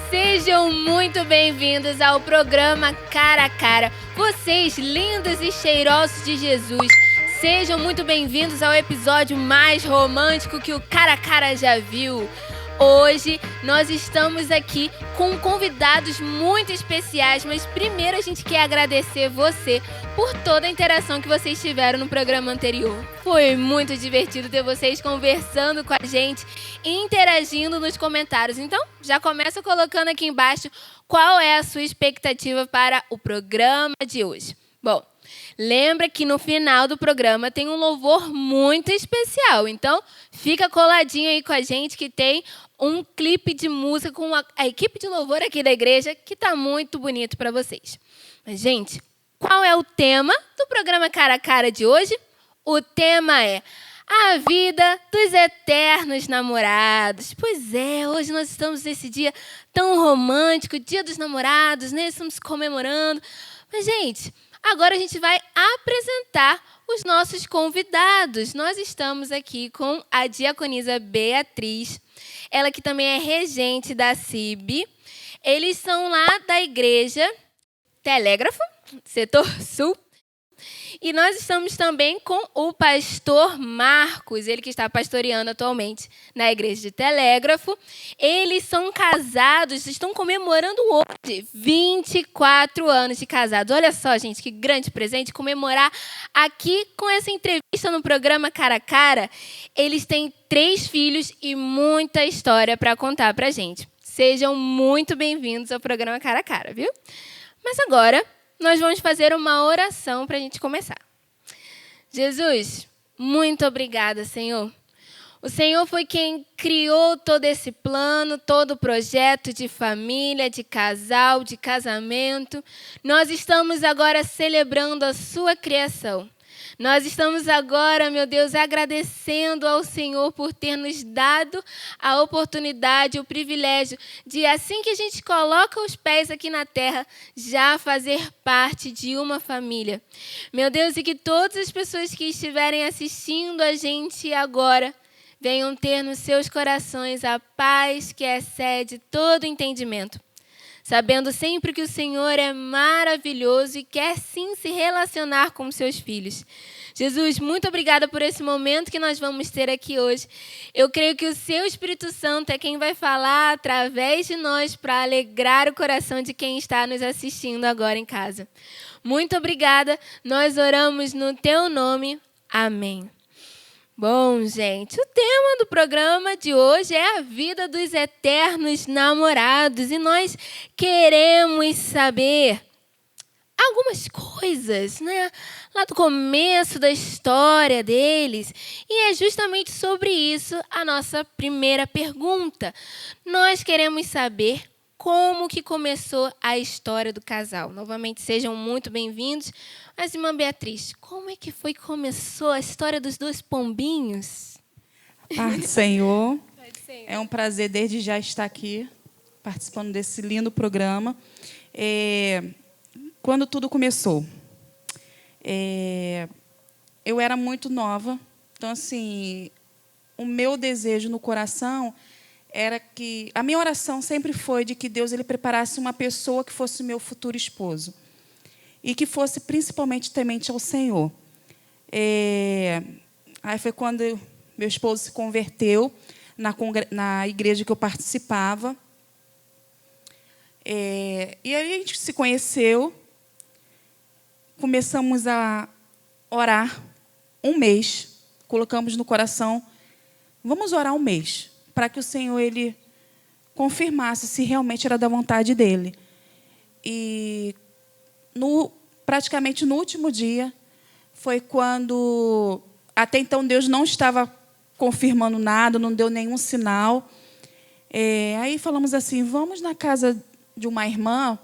Sejam muito bem-vindos ao programa Cara a Cara. Vocês, lindos e cheirosos de Jesus, sejam muito bem-vindos ao episódio mais romântico que o Cara a Cara já viu. Hoje nós estamos aqui com convidados muito especiais, mas primeiro a gente quer agradecer você por toda a interação que vocês tiveram no programa anterior. Foi muito divertido ter vocês conversando com a gente e interagindo nos comentários. Então, já começa colocando aqui embaixo qual é a sua expectativa para o programa de hoje. Bom, lembra que no final do programa tem um louvor muito especial. Então, fica coladinho aí com a gente que tem um clipe de música com a equipe de louvor aqui da igreja que está muito bonito para vocês. Mas, gente, qual é o tema do programa Cara a Cara de hoje? O tema é a vida dos eternos namorados. Pois é, hoje nós estamos nesse dia tão romântico, Dia dos Namorados, né? Estamos comemorando. Mas, gente, agora a gente vai apresentar os nossos convidados. Nós estamos aqui com a diaconisa Beatriz, ela que também é regente da CIB. Eles são lá da igreja Telégrafo, setor sul. E nós estamos também com o pastor Marcos, ele que está pastoreando atualmente na igreja de Telégrafo. Eles são casados, estão comemorando hoje 24 anos de casados. Olha só, gente, que grande presente comemorar aqui com essa entrevista no programa Cara a Cara. Eles têm 3 filhos e muita história para contar para a gente. Sejam muito bem-vindos ao programa Cara a Cara, viu? Mas agora nós vamos fazer uma oração para a gente começar. Jesus, muito obrigada, Senhor. O Senhor foi quem criou todo esse plano, todo o projeto de família, de casal, de casamento. Nós estamos agora celebrando a sua criação. Nós estamos agora, meu Deus, agradecendo ao Senhor por ter nos dado a oportunidade, o privilégio de, assim que a gente coloca os pés aqui na terra, já fazer parte de uma família. Meu Deus, e que todas as pessoas que estiverem assistindo a gente agora venham ter nos seus corações a paz que excede todo entendimento, sabendo sempre que o Senhor é maravilhoso e quer sim se relacionar com os seus filhos. Jesus, muito obrigada por esse momento que nós vamos ter aqui hoje. Eu creio que o seu Espírito Santo é quem vai falar através de nós para alegrar o coração de quem está nos assistindo agora em casa. Muito obrigada, nós oramos no teu nome. Amém. Bom, gente, o tema do programa de hoje é a vida dos eternos namorados e nós queremos saber algumas coisas, né, lá do começo da história deles. E é justamente sobre isso a nossa primeira pergunta. Nós queremos saber como que começou a história do casal. Novamente, sejam muito bem-vindos. Mas, irmã Beatriz, como é que foi que começou a história dos 2 pombinhos? Paz do Senhor. É um prazer desde já estar aqui, participando desse lindo programa. Quando tudo começou, eu era muito nova. Então, assim, o meu desejo no coração era que... A minha oração sempre foi de que Deus ele preparasse uma pessoa que fosse o meu futuro esposo. E que fosse principalmente temente ao Senhor. Aí foi quando meu esposo se converteu na igreja que eu participava. E aí a gente se conheceu, começamos a orar 1 mês, colocamos no coração, vamos orar 1 mês, para que o Senhor ele confirmasse se realmente era da vontade dele. E praticamente no último dia, foi quando, até então, Deus não estava confirmando nada, não deu nenhum sinal. Aí falamos assim, vamos na casa de uma irmã,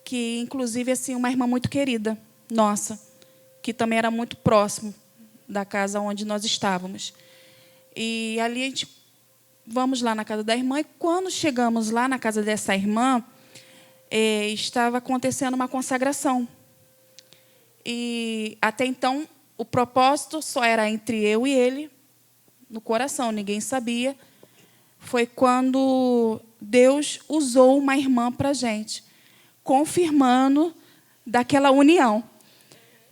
que, inclusive, assim, uma irmã muito querida, nossa, que também era muito próximo da casa onde nós estávamos. E ali a gente vamos lá na casa da irmã. E quando chegamos lá na casa dessa irmã, estava acontecendo uma consagração. E até então, o propósito só era entre eu e ele, no coração, ninguém sabia. Foi quando Deus usou uma irmã para a gente, confirmando daquela união.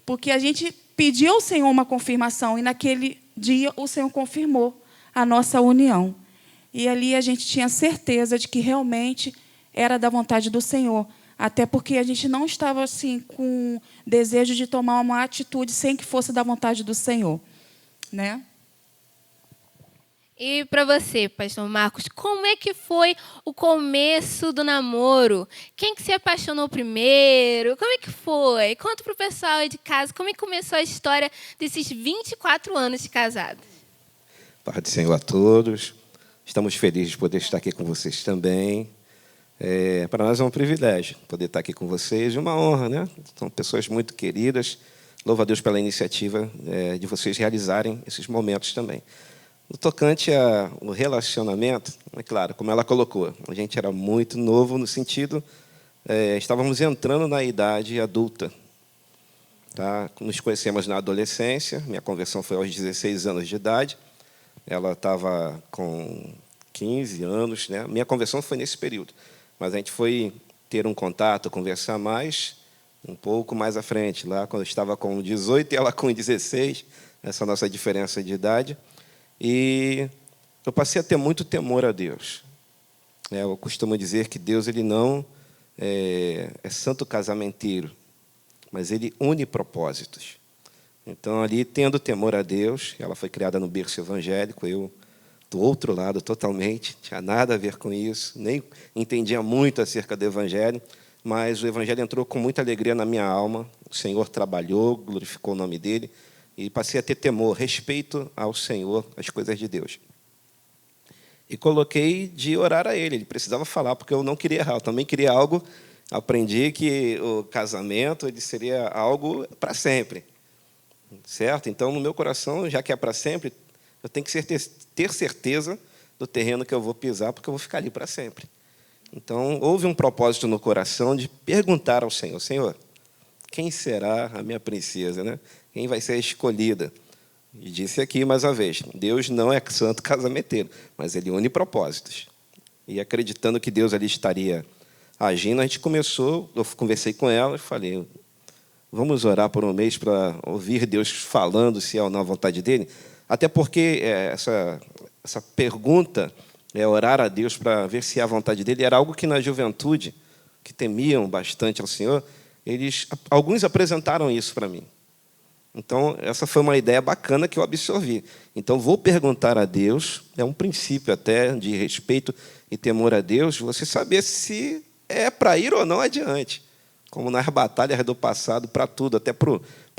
Porque a gente pediu ao Senhor uma confirmação, e naquele dia o Senhor confirmou a nossa união. E ali a gente tinha certeza de que realmente era da vontade do Senhor. Até porque a gente não estava assim com desejo de tomar uma atitude sem que fosse da vontade do Senhor, né? E para você, pastor Marcos, como é que foi o começo do namoro? Quem que se apaixonou primeiro? Como é que foi? Conta para o pessoal aí de casa, como é que começou a história desses 24 anos de casados? Paz do Senhor a todos. Estamos felizes de poder estar aqui com vocês também. Para nós é um privilégio poder estar aqui com vocês e uma honra, né? São pessoas muito queridas. Louvo a Deus pela iniciativa de vocês realizarem esses momentos também. No tocante ao relacionamento, é claro, como ela colocou, a gente era muito novo no sentido, estávamos entrando na idade adulta. Tá? Nos conhecemos na adolescência, minha conversão foi aos 16 anos de idade, ela estava com 15 anos, né? Minha conversão foi nesse período, mas a gente foi ter um contato, conversar mais, um pouco mais à frente, lá quando eu estava com 18 e ela com 16, essa nossa diferença de idade. E eu passei a ter muito temor a Deus. Eu costumo dizer que Deus ele não é santo casamenteiro, mas Ele une propósitos. Então, ali, tendo temor a Deus, ela foi criada no berço evangélico, eu do outro lado totalmente, não tinha nada a ver com isso, nem entendia muito acerca do Evangelho, mas o Evangelho entrou com muita alegria na minha alma, o Senhor trabalhou, glorificou o nome dEle, e passei a ter temor, respeito ao Senhor, às coisas de Deus. E coloquei de orar a Ele precisava falar, porque eu não queria errar, eu também queria algo, aprendi que o casamento ele seria algo para sempre, certo? Então, no meu coração, já que é para sempre, eu tenho que ter certeza do terreno que eu vou pisar, porque eu vou ficar ali para sempre. Então, houve um propósito no coração de perguntar ao Senhor, Senhor, quem será a minha princesa, né? Quem vai ser a escolhida? E disse aqui mais uma vez, Deus não é santo casamenteiro, mas Ele une propósitos. E acreditando que Deus ali estaria agindo, a gente começou, eu conversei com ela e falei, vamos orar por um mês para ouvir Deus falando se é ou não a vontade dEle? Até porque essa pergunta, orar a Deus para ver se é a vontade dEle, era algo que na juventude, que temiam bastante ao Senhor, alguns apresentaram isso para mim. Então, essa foi uma ideia bacana que eu absorvi. Então, vou perguntar a Deus, é um princípio até de respeito e temor a Deus, você saber se é para ir ou não adiante. Como nas batalhas do passado, para tudo, até para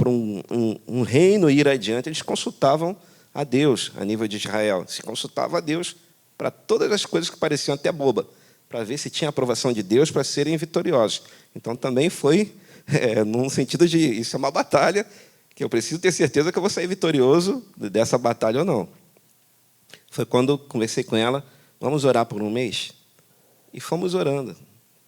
um reino ir adiante, eles consultavam a Deus, a nível de Israel. Se consultava a Deus para todas as coisas que pareciam até boba, para ver se tinha aprovação de Deus para serem vitoriosos. Então, também foi num sentido de, isso é uma batalha, que eu preciso ter certeza que eu vou sair vitorioso dessa batalha ou não. Foi quando conversei com ela, vamos orar por um mês? E fomos orando,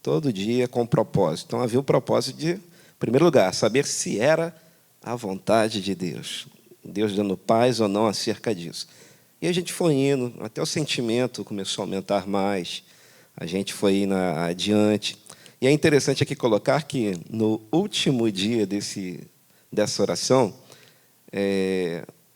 todo dia com propósito. Então, havia o propósito de, em primeiro lugar, saber se era a vontade de Deus. Deus dando paz ou não acerca disso. E a gente foi indo, até o sentimento começou a aumentar mais, a gente foi indo adiante. E é interessante aqui colocar que, no último dia dessa oração,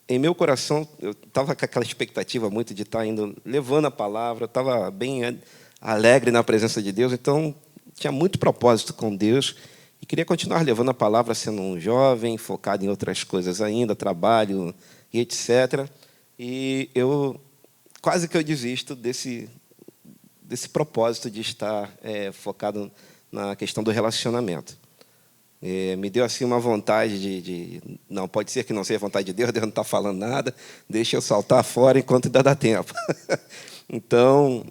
em meu coração, eu estava com aquela expectativa muito de estar indo, levando a palavra, eu estava bem alegre na presença de Deus, então tinha muito propósito com Deus e queria continuar levando a palavra sendo um jovem, focado em outras coisas ainda, trabalho e etc. E quase que eu desisto desse propósito de estar focado na questão do relacionamento. Me deu assim uma vontade não, pode ser que não seja vontade de Deus, Deus não está falando nada, deixa eu saltar fora enquanto ainda dá tempo. Então,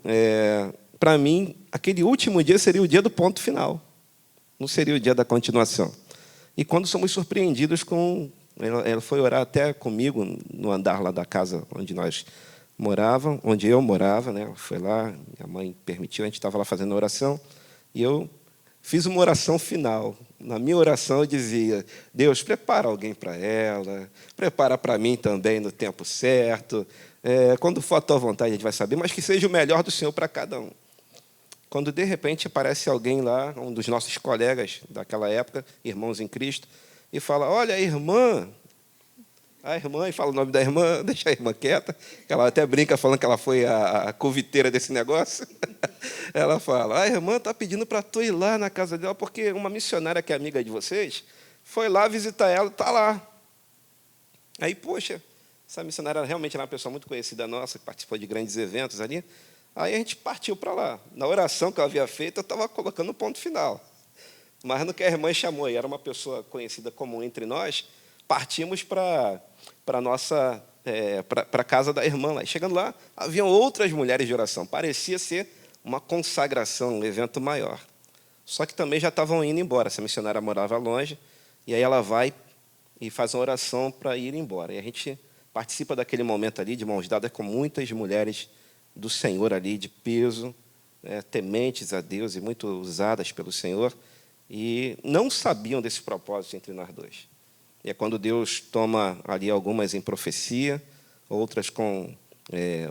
para mim, aquele último dia seria o dia do ponto final, não seria o dia da continuação. E quando somos surpreendidos ela foi orar até comigo no andar lá da casa onde nós morava, onde eu morava, né? Foi lá, minha mãe permitiu, a gente estava lá fazendo oração, e eu fiz uma oração final. Na minha oração eu dizia: Deus, prepara alguém para ela, prepara para mim também no tempo certo. Quando for a tua vontade a gente vai saber, mas que seja o melhor do Senhor para cada um. Quando de repente aparece alguém lá, um dos nossos colegas daquela época, irmãos em Cristo, e fala: olha, a irmã, e fala o nome da irmã, deixa a irmã quieta, ela até brinca falando que ela foi a coviteira desse negócio. Ela fala: a irmã está pedindo para tu ir lá na casa dela, porque uma missionária que é amiga de vocês foi lá visitar ela, está lá. Aí, poxa, essa missionária realmente era uma pessoa muito conhecida nossa, que participou de grandes eventos ali. Aí a gente partiu para lá. Na oração que eu havia feito, eu estava colocando o ponto final. Mas no que a irmã chamou, e era uma pessoa conhecida comum entre nós, partimos para a casa da irmã lá. E chegando lá, haviam outras mulheres de oração. Parecia ser uma consagração, um evento maior. Só que também já estavam indo embora. Essa missionária morava longe, e aí ela vai e faz uma oração para ir embora. E a gente participa daquele momento ali, de mãos dadas com muitas mulheres do Senhor ali, de peso, tementes a Deus e muito usadas pelo Senhor, e não sabiam desse propósito entre nós dois. E é quando Deus toma ali algumas em profecia, outras com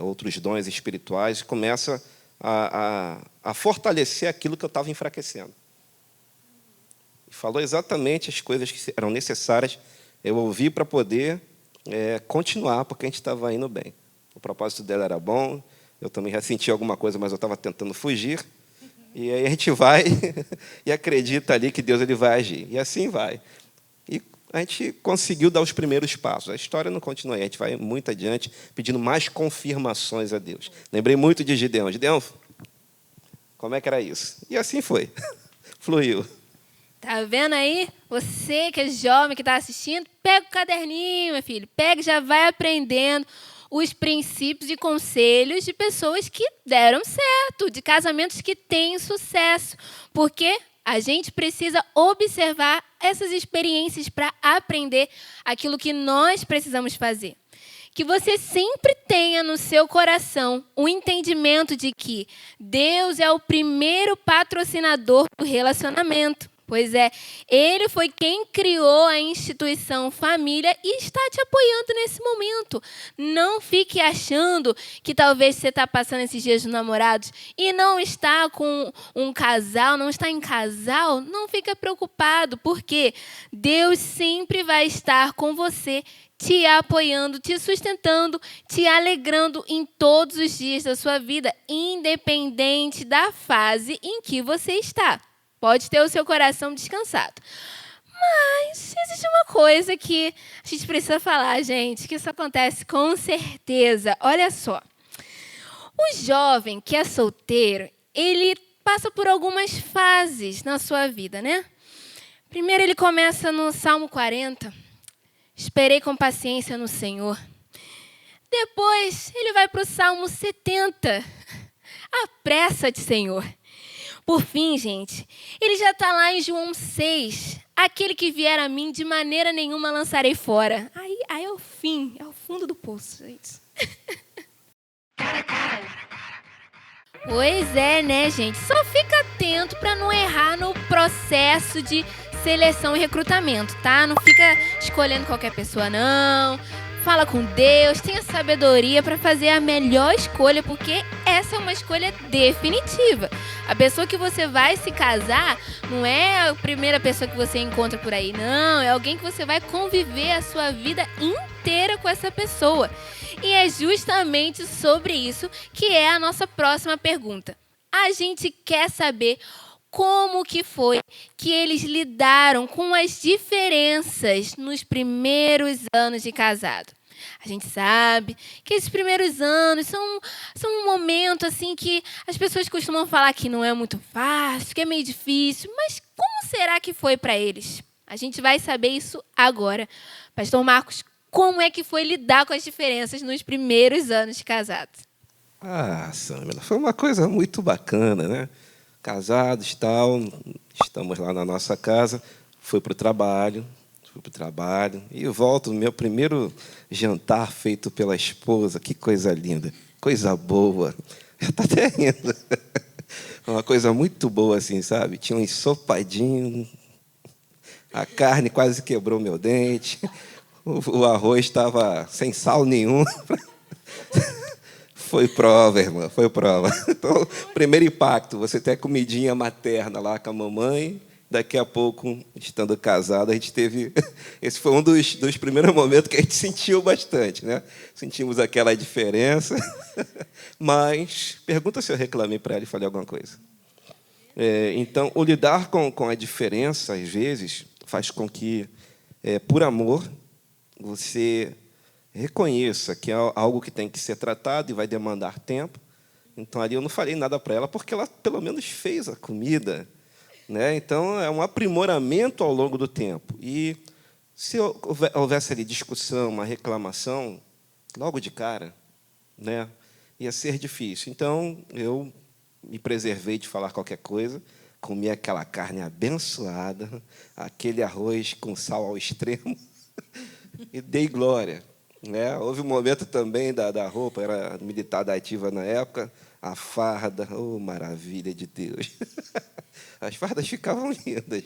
outros dons espirituais, e começa a fortalecer aquilo que eu estava enfraquecendo. E falou exatamente as coisas que eram necessárias eu ouvi para poder continuar, porque a gente estava indo bem. O propósito dela era bom, eu também já senti alguma coisa, mas eu estava tentando fugir. E aí a gente vai e acredita ali que Deus ele vai agir. E assim vai. E a gente conseguiu dar os primeiros passos. A história não continua aí, a gente vai muito adiante, pedindo mais confirmações a Deus. Lembrei muito de Gideão. Gideão, como é que era isso? E assim foi. Fluiu. Tá vendo aí? Você que é jovem, que está assistindo, pega o caderninho, meu filho. Pega e já vai aprendendo os princípios e conselhos de pessoas que deram certo, de casamentos que têm sucesso. Porque a gente precisa observar essas experiências para aprender aquilo que nós precisamos fazer. Que você sempre tenha no seu coração o entendimento de que Deus é o primeiro patrocinador do relacionamento. Pois é, Ele foi quem criou a instituição família e está te apoiando nesse momento. Não fique achando que talvez você está passando esses dias de namorados e não está com um casal, não está em casal. Não fica preocupado, porque Deus sempre vai estar com você, te apoiando, te sustentando, te alegrando em todos os dias da sua vida, independente da fase em que você está. Pode ter o seu coração descansado. Mas existe uma coisa que a gente precisa falar, gente, que isso acontece com certeza. Olha só. O jovem que é solteiro, ele passa por algumas fases na sua vida, né? Primeiro ele começa no Salmo 40. Esperei com paciência no Senhor. Depois ele vai para o Salmo 70. Apressa-te, Senhor. Por fim, gente, ele já está lá em João 6. Aquele que vier a mim, de maneira nenhuma lançarei fora. Aí é o fim, é o fundo do poço, gente. Pois é, né, gente? Só fica atento para não errar no processo de seleção e recrutamento, tá? Não fica escolhendo qualquer pessoa, não. Fala com Deus, tenha sabedoria para fazer a melhor escolha, porque essa é uma escolha definitiva. A pessoa que você vai se casar não é a primeira pessoa que você encontra por aí, não. É alguém que você vai conviver a sua vida inteira com essa pessoa. E é justamente sobre isso que é a nossa próxima pergunta. A gente quer saber como que foi que eles lidaram com as diferenças nos primeiros anos de casado. A gente sabe que esses primeiros anos são um momento assim que as pessoas costumam falar que não é muito fácil, que é meio difícil, mas como será que foi para eles? A gente vai saber isso agora. Pastor Marcos, como é que foi lidar com as diferenças nos primeiros anos de casado? Samila, foi uma coisa muito bacana, né? Casados e tal, estamos lá na nossa casa, fui para o trabalho, fui para o trabalho e volto no meu primeiro jantar feito pela esposa. Que coisa linda, coisa boa. Já está até rindo. Uma coisa muito boa, assim, sabe? Tinha um ensopadinho, a carne quase quebrou meu dente, o arroz estava sem sal nenhum. Foi prova, irmã, foi prova. Então, primeiro impacto, você tem a comidinha materna lá com a mamãe. Daqui a pouco, estando casado, a gente teve... Esse foi um dos primeiros momentos que a gente sentiu bastante, né? Sentimos aquela diferença. Mas, pergunta se eu reclamei para ela e falei alguma coisa. Então, o lidar com a diferença, às vezes, faz com que, por amor, você reconheça que é algo que tem que ser tratado e vai demandar tempo. Então, ali eu não falei nada para ela, porque ela, pelo menos, fez a comida, né? Então, é um aprimoramento ao longo do tempo. E se houvesse ali discussão, uma reclamação, logo de cara, né, ia ser difícil. Então, eu me preservei de falar qualquer coisa, comi aquela carne abençoada, aquele arroz com sal ao extremo, e dei glória. Né? Houve um momento também da roupa, era militar da ativa na época, a farda, oh, maravilha de Deus. As fardas ficavam lindas.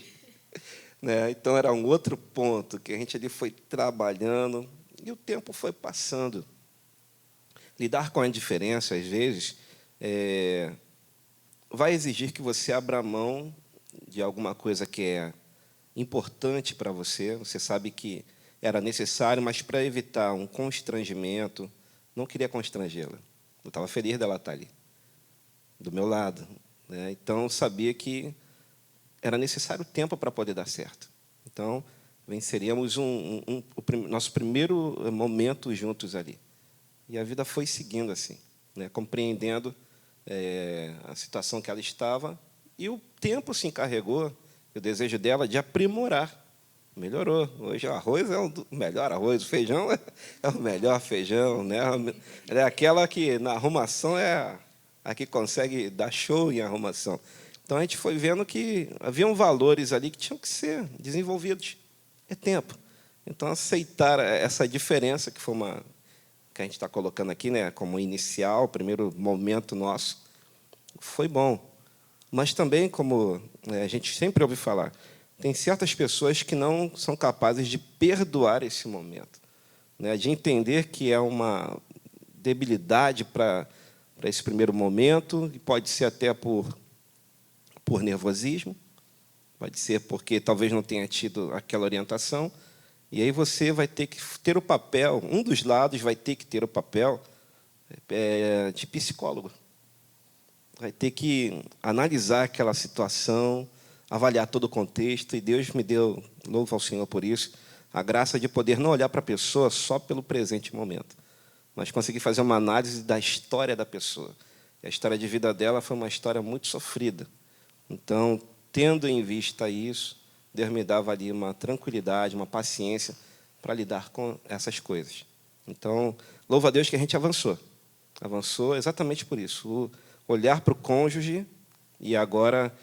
Né? Então, era um outro ponto que a gente ali foi trabalhando e o tempo foi passando. Lidar com a indiferença, às vezes, vai exigir que você abra mão de alguma coisa que é importante para você. Você sabe que era necessário, mas para evitar um constrangimento, não queria constrangê-la. Eu estava feliz dela estar ali, do meu lado. Né? Então, sabia que era necessário tempo para poder dar certo. Então, venceríamos o nosso primeiro momento juntos ali. E a vida foi seguindo assim, né? Compreendendo a situação que ela estava, e o tempo se encarregou, o desejo dela de aprimorar. Melhorou. Hoje o arroz é o melhor arroz, o feijão é o melhor feijão. Né? É aquela que, na arrumação, é a que consegue dar show em arrumação. Então, a gente foi vendo que haviam valores ali que tinham que ser desenvolvidos. É tempo. Então, aceitar essa diferença, que foi uma que a gente está colocando aqui, né, como inicial, o primeiro momento nosso, foi bom. Mas também, como a gente sempre ouve falar, tem certas pessoas que não são capazes de perdoar esse momento, né, de entender que é uma debilidade para esse primeiro momento, e pode ser até por nervosismo, pode ser porque talvez não tenha tido aquela orientação. E aí você vai ter que ter o papel, um dos lados vai ter que ter o papel de psicólogo. Vai ter que analisar aquela situação, avaliar todo o contexto, e Deus me deu, louvo ao Senhor por isso, a graça de poder não olhar para a pessoa só pelo presente momento, mas conseguir fazer uma análise da história da pessoa. E a história de vida dela foi uma história muito sofrida. Então, tendo em vista isso, Deus me dava ali uma tranquilidade, uma paciência para lidar com essas coisas. Então, louvo a Deus que a gente avançou. Avançou exatamente por isso. O olhar para o cônjuge e agora,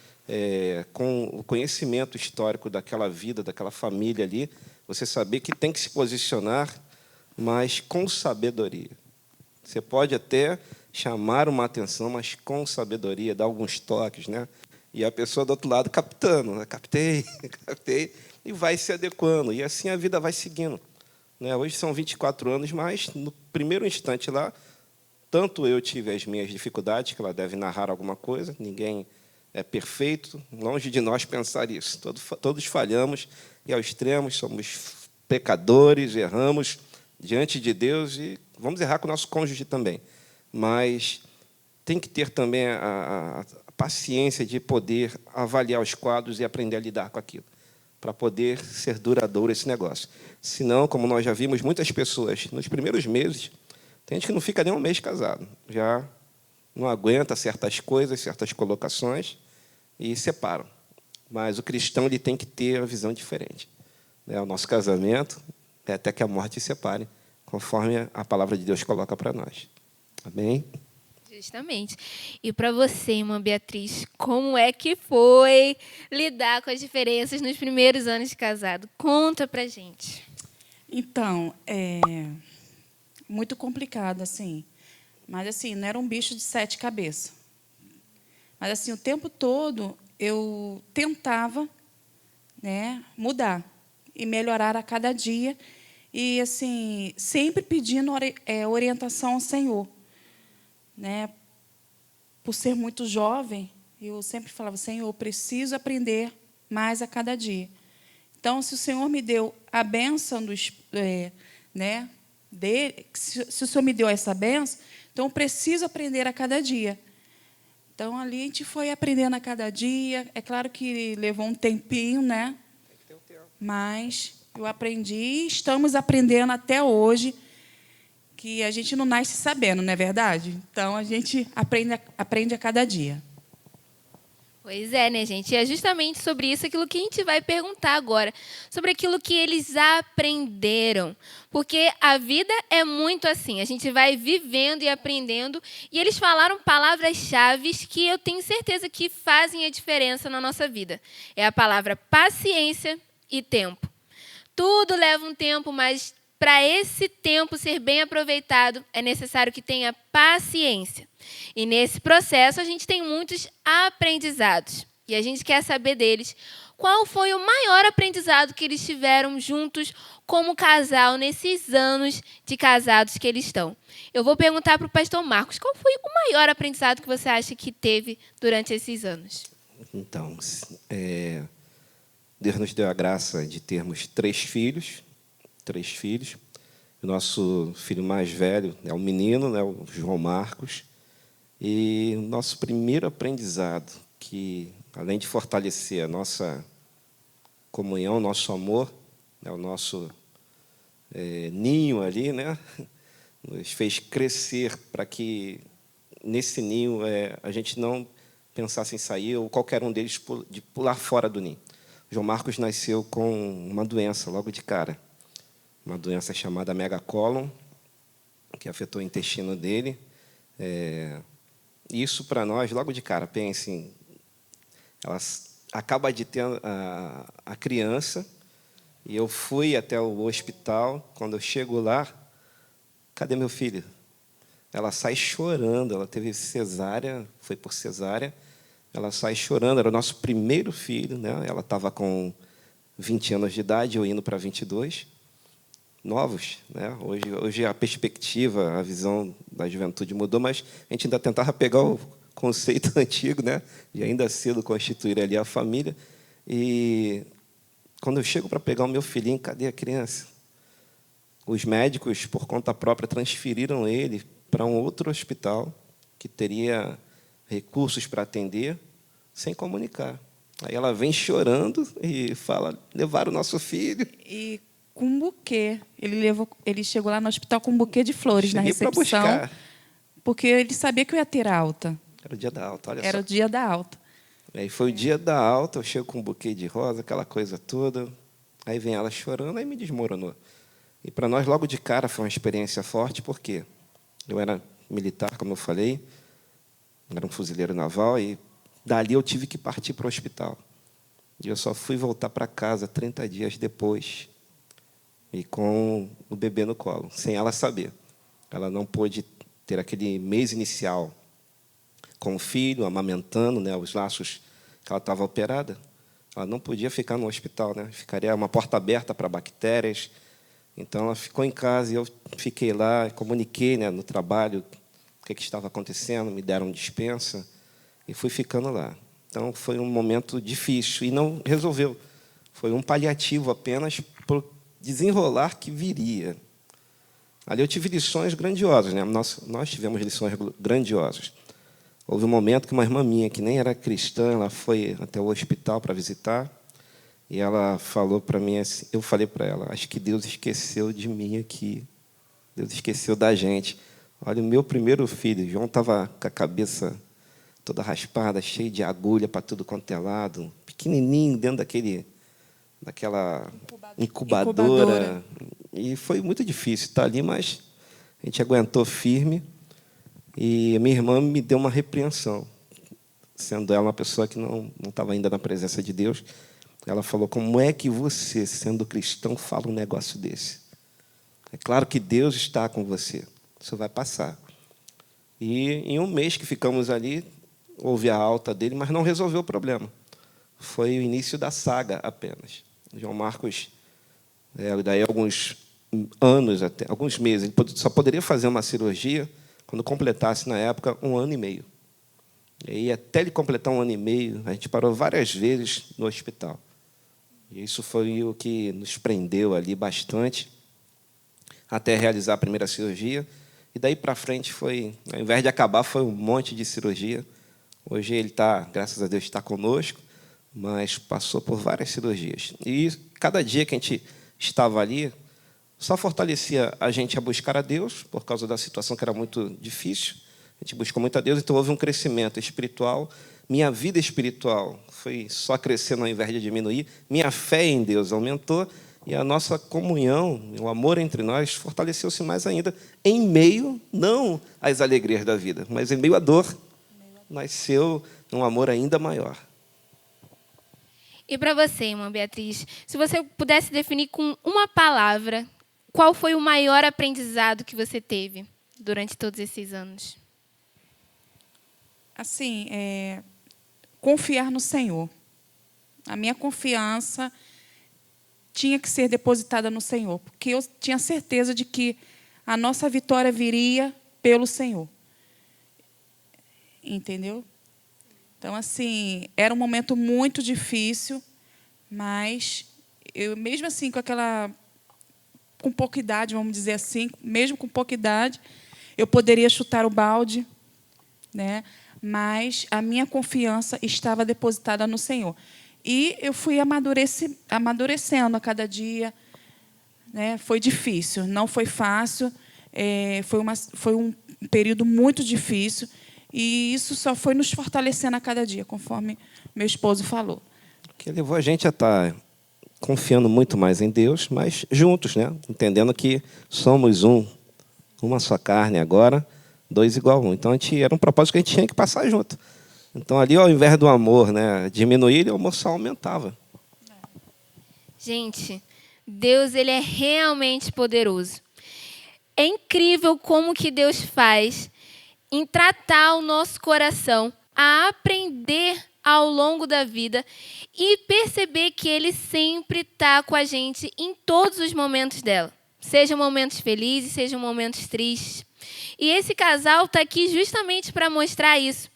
com o conhecimento histórico daquela vida, daquela família ali, você saber que tem que se posicionar, mas com sabedoria. Você pode até chamar uma atenção, mas com sabedoria, dar alguns toques, né? E a pessoa do outro lado captando, né? Captei, e vai se adequando. E assim a vida vai seguindo. Né? Hoje são 24 anos, mas no primeiro instante lá, tanto eu tive as minhas dificuldades, que ela deve narrar alguma coisa, ninguém é perfeito, longe de nós pensar isso. Todos falhamos e ao extremo, somos pecadores, erramos diante de Deus e vamos errar com o nosso cônjuge também. Mas tem que ter também a paciência de poder avaliar os quadros e aprender a lidar com aquilo, para poder ser duradouro esse negócio. Senão, como nós já vimos, muitas pessoas, nos primeiros meses, tem gente que não fica nem um mês casado, já não aguenta certas coisas, certas colocações, e separam. Mas o cristão ele tem que ter uma visão diferente. O nosso casamento é até que a morte separe, conforme a palavra de Deus coloca para nós. Amém? Justamente. E para você, irmã Beatriz, como é que foi lidar com as diferenças nos primeiros anos de casado? Conta pra gente. Então, muito complicado, assim. Mas, assim, não era um bicho de 7 cabeças. Mas, assim, o tempo todo eu tentava, né, mudar e melhorar a cada dia. E, assim, sempre pedindo orientação ao Senhor. Né? Por ser muito jovem, eu sempre falava, Senhor, eu preciso aprender mais a cada dia. Então, se o Senhor me deu a bênção né, se o Senhor me deu essa bênção, então eu preciso aprender a cada dia. Então, ali a gente foi aprendendo a cada dia. É claro que levou um tempinho, né? Mas eu aprendi e estamos aprendendo até hoje, que a gente não nasce sabendo, não é verdade? Então, a gente aprende a cada dia. Pois é, né, gente? E é justamente sobre isso aquilo que a gente vai perguntar agora, sobre aquilo que eles aprenderam. Porque a vida é muito assim, a gente vai vivendo e aprendendo, e eles falaram palavras-chave que eu tenho certeza que fazem a diferença na nossa vida. É a palavra paciência e tempo. Tudo leva um tempo, mas para esse tempo ser bem aproveitado, é necessário que tenha paciência. E nesse processo, a gente tem muitos aprendizados. E a gente quer saber deles. Qual foi o maior aprendizado que eles tiveram juntos como casal nesses anos de casados que eles estão? Eu vou perguntar para o pastor Marcos, qual foi o maior aprendizado que você acha que teve durante esses anos? Então, Deus nos deu a graça de termos 3 filhos. O nosso filho mais velho é o menino, né, o João Marcos. E o nosso primeiro aprendizado, que além de fortalecer a nossa comunhão, nosso amor, né, o nosso ninho ali, né, nos fez crescer para que nesse ninho a gente não pensasse em sair, ou qualquer um deles de pular fora do ninho. O João Marcos nasceu com uma doença logo de cara. Uma doença chamada megacolon, que afetou o intestino dele. Isso, para nós, logo de cara, pensem, ela acaba de ter a criança, e eu fui até o hospital. Quando eu chego lá, cadê meu filho? Ela sai chorando, ela teve cesárea, foi por cesárea, ela sai chorando, era o nosso primeiro filho, né? Ela estava com 20 anos de idade, eu indo para 22, novos, né? Hoje a perspectiva, a visão da juventude mudou, mas a gente ainda tentava pegar o conceito antigo, né? De ainda cedo constituir ali a família. E quando eu chego para pegar o meu filhinho, cadê a criança? Os médicos, por conta própria, transferiram ele para um outro hospital que teria recursos para atender, sem comunicar. Aí ela vem chorando e fala, levaram o nosso filho. E com um buquê. Ele chegou lá no hospital com um buquê de flores. Cheguei na recepção, buscar, porque ele sabia que eu ia ter alta. Era o dia da alta, olha só. Era o dia da alta. Aí foi o dia da alta, eu chego com um buquê de rosa, aquela coisa toda. Aí vem ela chorando, aí me desmoronou. E para nós, logo de cara, foi uma experiência forte, porque eu era militar, como eu falei, era um fuzileiro naval, e dali eu tive que partir para o hospital. E eu só fui voltar para casa 30 dias depois, e com o bebê no colo, sem ela saber. Ela não pôde ter aquele mês inicial com o filho, amamentando, né, os laços que ela estava operada. Ela não podia ficar no hospital, né? Ficaria uma porta aberta para bactérias. Então, ela ficou em casa e eu fiquei lá, comuniquei, né, no trabalho o que estava acontecendo, me deram dispensa e fui ficando lá. Então, foi um momento difícil e não resolveu. Foi um paliativo apenas para o desenrolar que viria. Ali eu tive lições grandiosas, né? Nós tivemos lições grandiosas. Houve um momento que uma irmã minha, que nem era cristã, ela foi até o hospital para visitar, e ela falou para mim assim, eu falei para ela, acho que Deus esqueceu de mim aqui. Deus esqueceu da gente. Olha, o meu primeiro filho, João, estava com a cabeça toda raspada, cheio de agulha para tudo quanto é lado, pequenininho, dentro daquela incubadora. E foi muito difícil estar ali, mas a gente aguentou firme. E a minha irmã me deu uma repreensão, sendo ela uma pessoa que não estava ainda na presença de Deus. Ela falou: como é que você, sendo cristão, fala um negócio desse? É claro que Deus está com você, isso vai passar. E em um mês que ficamos ali, houve a alta dele, mas não resolveu o problema. Foi o início da saga apenas. João Marcos, daí alguns anos, até alguns meses, ele só poderia fazer uma cirurgia quando completasse, na época, 1 ano e meio. E aí, até ele completar 1 ano e meio, a gente parou várias vezes no hospital. E isso foi o que nos prendeu ali bastante, até realizar a primeira cirurgia. E daí para frente foi, ao invés de acabar, foi um monte de cirurgia. Hoje ele está, graças a Deus, está conosco, mas passou por várias cirurgias. E cada dia que a gente estava ali, só fortalecia a gente a buscar a Deus, por causa da situação que era muito difícil. A gente buscou muito a Deus, então houve um crescimento espiritual. Minha vida espiritual foi só crescendo ao invés de diminuir. Minha fé em Deus aumentou e a nossa comunhão, o amor entre nós, fortaleceu-se mais ainda, em meio, não às alegrias da vida, mas em meio à dor. Nasceu um amor ainda maior. E para você, irmã Beatriz, se você pudesse definir com uma palavra, qual foi o maior aprendizado que você teve durante todos esses anos? Assim, confiar no Senhor. A minha confiança tinha que ser depositada no Senhor, porque eu tinha certeza de que a nossa vitória viria pelo Senhor. Entendeu? Então, assim, era um momento muito difícil, mas eu, mesmo assim, com pouca idade, vamos dizer assim, mesmo com pouca idade, eu poderia chutar o balde, né? Mas a minha confiança estava depositada no Senhor. E eu fui amadurecendo a cada dia, né? Foi difícil, não foi fácil, foi um período muito difícil, e isso só foi nos fortalecendo a cada dia, conforme meu esposo falou. Que levou a gente a estar confiando muito mais em Deus, mas juntos, né? Entendendo que somos uma só carne agora, 2 igual 1. Então, era um propósito que a gente tinha que passar junto. Então, ali, ao invés do amor, né, diminuir, o amor só aumentava. Gente, Deus, ele é realmente poderoso. É incrível como que Deus faz em tratar o nosso coração, a aprender ao longo da vida e perceber que Ele sempre está com a gente em todos os momentos dela. Sejam momentos felizes, sejam momentos tristes. E esse casal está aqui justamente para mostrar isso,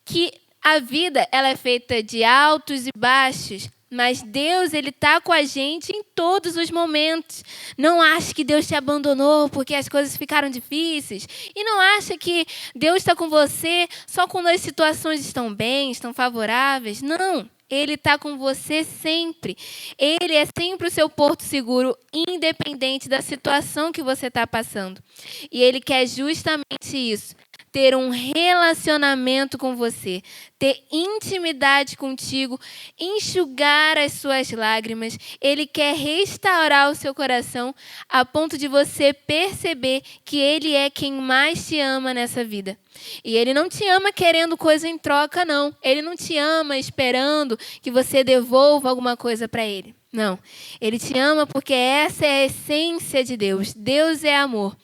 que a vida ela é feita de altos e baixos, mas Deus, ele está com a gente em todos os momentos. Não ache que Deus te abandonou porque as coisas ficaram difíceis. E não ache que Deus está com você só quando as situações estão bem, estão favoráveis. Não, Ele está com você sempre. Ele é sempre o seu porto seguro, independente da situação que você está passando. E Ele quer justamente isso. Ter um relacionamento com você, ter intimidade contigo, enxugar as suas lágrimas. Ele quer restaurar o seu coração a ponto de você perceber que Ele é quem mais te ama nessa vida. E Ele não te ama querendo coisa em troca, não. Ele não te ama esperando que você devolva alguma coisa para Ele. Não. Ele te ama porque essa é a essência de Deus. Deus é amor.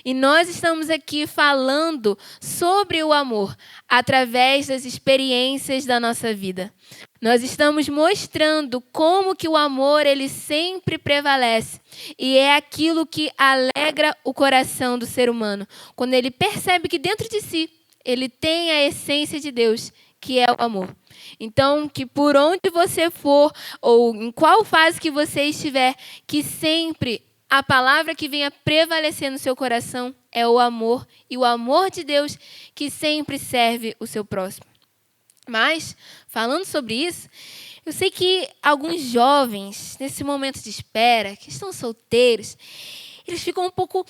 E nós estamos aqui falando sobre o amor através das experiências da nossa vida. Nós estamos mostrando como que o amor ele sempre prevalece e é aquilo que alegra o coração do ser humano. Quando ele percebe que dentro de si ele tem a essência de Deus, que é o amor. Então, que por onde você for ou em qual fase que você estiver, que sempre a palavra que venha prevalecer no seu coração é o amor e o amor de Deus que sempre serve o seu próximo. Mas, falando sobre isso, eu sei que alguns jovens, nesse momento de espera, que estão solteiros, eles ficam um pouco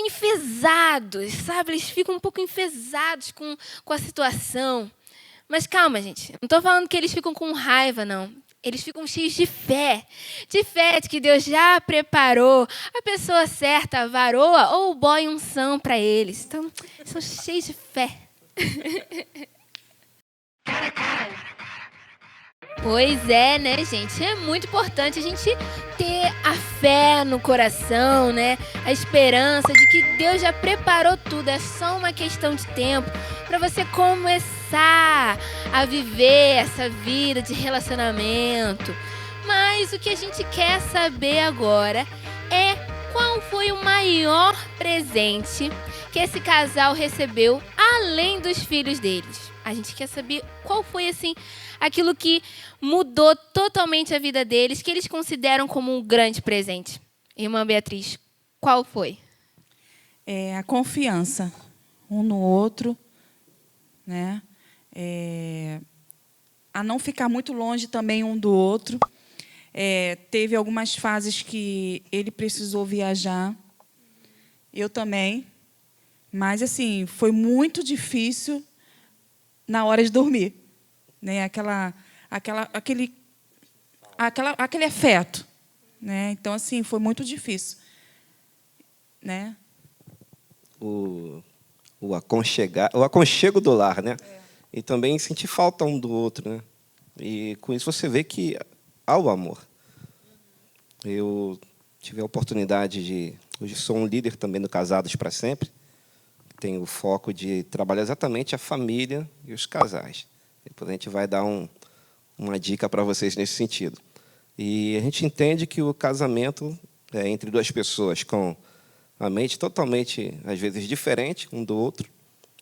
enfesados, sabe? Eles ficam um pouco enfesados com a situação. Mas calma, gente. Não estou falando que eles ficam com raiva, não. Eles ficam cheios de fé de que Deus já preparou a pessoa certa, a varoa ou o boy unção para eles. Então, são cheios de fé. Pois é, né, gente? É muito importante a gente ter a fé no coração, né? A esperança de que Deus já preparou tudo. É só uma questão de tempo para você começar a viver essa vida de relacionamento. Mas o que a gente quer saber agora é qual foi o maior presente que esse casal recebeu além dos filhos deles. A gente quer saber qual foi, assim, aquilo que mudou totalmente a vida deles, que eles consideram como um grande presente. Irmã Beatriz, qual foi? A confiança um no outro, né? A não ficar muito longe também um do outro. Teve algumas fases que ele precisou viajar, eu também, mas assim foi muito difícil na hora de dormir, né? Aquele afeto, né? Então assim foi muito difícil, né? O aconchego do lar, né? E também sentir falta um do outro, né? E com isso você vê que há o amor. Eu tive a oportunidade de... Hoje sou um líder também do Casados para Sempre. Tenho o foco de trabalhar exatamente a família e os casais. Depois a gente vai dar uma dica para vocês nesse sentido. E a gente entende que o casamento é entre duas pessoas com a mente totalmente, às vezes, diferente um do outro,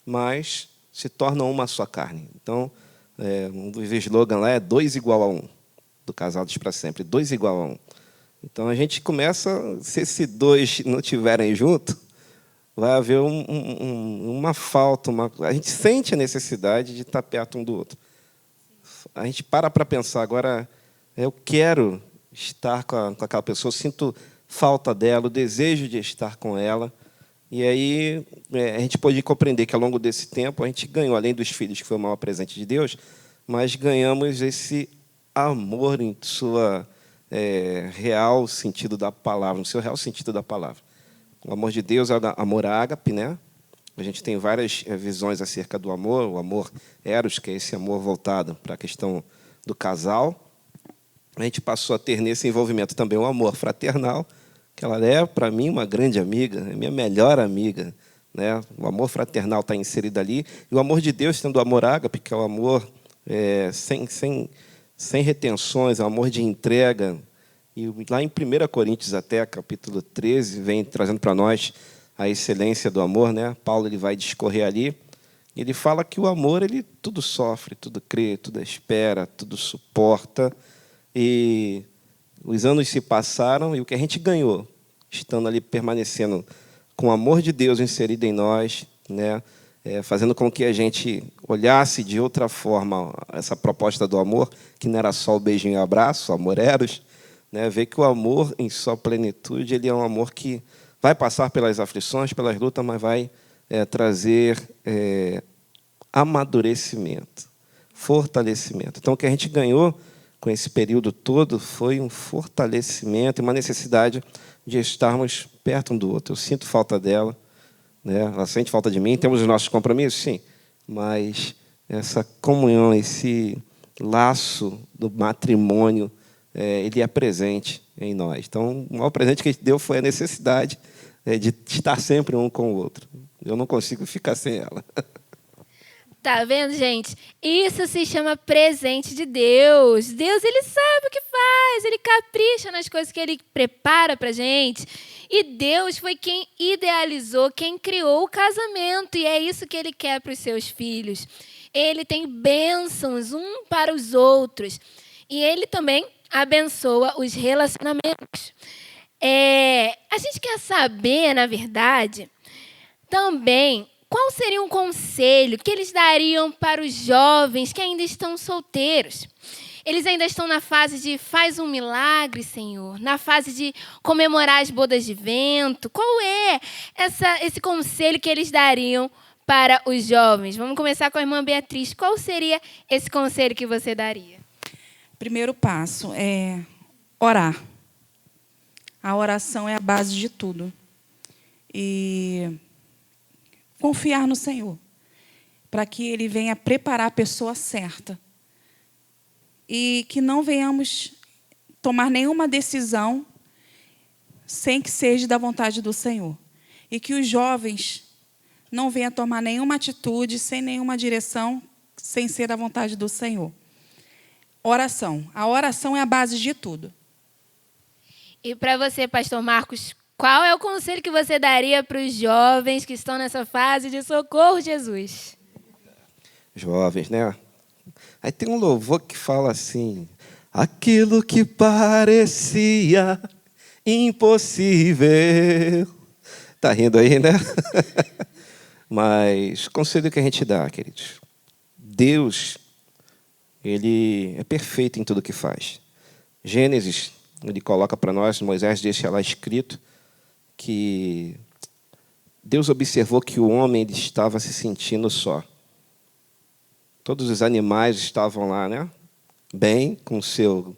mas se tornam uma só carne. Então, um dos slogans lá é 2 igual a 1, do Casados para Sempre, 2 igual a 1. Então, a gente começa, se esses dois não estiverem juntos, vai haver uma falta, a gente sente a necessidade de estar perto um do outro. A gente para pensar, agora, eu quero estar com aquela pessoa, eu sinto falta dela, o desejo de estar com ela. E aí a gente pode compreender que, ao longo desse tempo, a gente ganhou, além dos filhos, que foi o maior presente de Deus, mas ganhamos esse amor em sua real sentido da palavra, no seu real sentido da palavra. O amor de Deus é o amor ágape, né? A gente tem várias visões acerca do amor. O amor eros, que é esse amor voltado para a questão do casal. A gente passou a ter nesse envolvimento também o amor fraternal, que ela é, para mim, uma grande amiga, é minha melhor amiga, né? O amor fraternal está inserido ali. E o amor de Deus, tendo o amor ágape, que é o amor sem retenções, é o amor de entrega. E lá em 1 Coríntios, até capítulo 13, vem trazendo para nós a excelência do amor, né? Paulo ele vai discorrer ali. Ele fala que o amor ele tudo sofre, tudo crê, tudo espera, tudo suporta. E os anos se passaram e o que a gente ganhou, estando ali permanecendo com o amor de Deus inserido em nós, né? Fazendo com que a gente olhasse de outra forma essa proposta do amor, que não era só o beijinho e o abraço, o amor eros, né? Ver que o amor, em sua plenitude, ele é um amor que vai passar pelas aflições, pelas lutas, mas vai trazer amadurecimento, fortalecimento. Então, o que a gente ganhou com esse período todo foi um fortalecimento e uma necessidade de estarmos perto um do outro. Eu sinto falta dela, né? Ela sente falta de mim. Temos os nossos compromissos, sim, mas essa comunhão, esse laço do matrimônio, ele é presente em nós. Então, o maior presente que a gente deu foi a necessidade de estar sempre um com o outro. Eu não consigo ficar sem ela. Tá vendo, gente? Isso se chama presente de Deus. Deus, ele sabe o que faz, ele capricha nas coisas que ele prepara pra gente. E Deus foi quem idealizou, quem criou o casamento. E é isso que ele quer para os seus filhos. Ele tem bênçãos um para os outros. E ele também abençoa os relacionamentos. A gente quer saber, na verdade, também qual seria um conselho que eles dariam para os jovens que ainda estão solteiros. Eles ainda estão na fase de faz um milagre, Senhor, na fase de comemorar as bodas de vento. Qual é esse conselho que eles dariam para os jovens? Vamos começar com a irmã Beatriz. Qual seria esse conselho que você daria? Primeiro passo é orar. A oração é a base de tudo. E confiar no Senhor, para que Ele venha preparar a pessoa certa. E que não venhamos tomar nenhuma decisão sem que seja da vontade do Senhor. E que os jovens não venham tomar nenhuma atitude sem nenhuma direção, sem ser da vontade do Senhor. Oração. A oração é a base de tudo. E para você, pastor Marcos, qual é o conselho que você daria para os jovens que estão nessa fase de socorro, Jesus? Jovens, né? Aí tem um louvor que fala assim: aquilo que parecia impossível. Tá rindo aí, né? Mas o conselho que a gente dá, queridos: Deus, Ele é perfeito em tudo que faz. Gênesis, Ele coloca para nós, Moisés deixa lá escrito que Deus observou que o homem ele estava se sentindo só. Todos os animais estavam lá, né? Bem, com o seu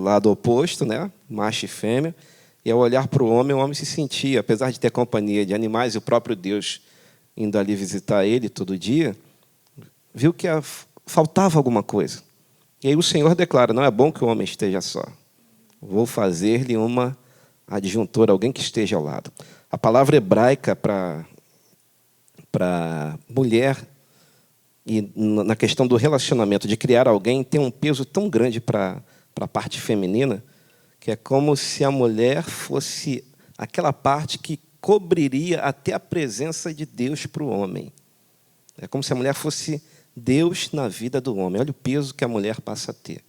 lado oposto, né? Macho e fêmea. E ao olhar para o homem se sentia, apesar de ter companhia de animais, e o próprio Deus indo ali visitar ele todo dia, viu que faltava alguma coisa. E aí o Senhor declara: não é bom que o homem esteja só. Vou fazer-lhe uma adjuntora, alguém que esteja ao lado. A palavra hebraica para mulher, e na questão do relacionamento, de criar alguém, tem um peso tão grande para a parte feminina, que é como se a mulher fosse aquela parte que cobriria até a presença de Deus para o homem. É como se a mulher fosse Deus na vida do homem. Olha o peso que a mulher passa a ter.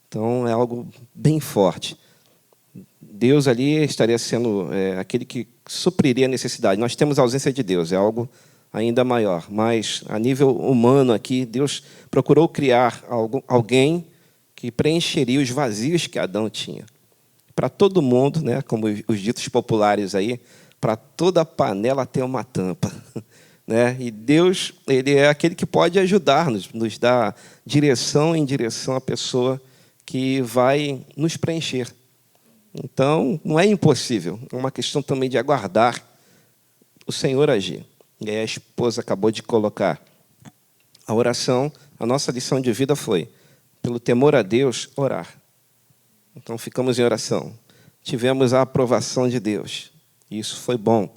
Então, é algo bem forte. Deus ali estaria sendo aquele que supriria a necessidade. Nós temos a ausência de Deus, é algo ainda maior. Mas, a nível humano aqui, Deus procurou criar alguém que preencheria os vazios que Adão tinha. Para todo mundo, né, como os ditos populares aí, para toda panela tem uma tampa. Né? E Deus, Ele é aquele que pode ajudar-nos, nos dar direção em direção à pessoa que vai nos preencher. Então, não é impossível, é uma questão também de aguardar o Senhor agir. E aí a esposa acabou de colocar a oração, a nossa lição de vida foi, pelo temor a Deus, orar. Então, ficamos em oração. Tivemos a aprovação de Deus. E isso foi bom.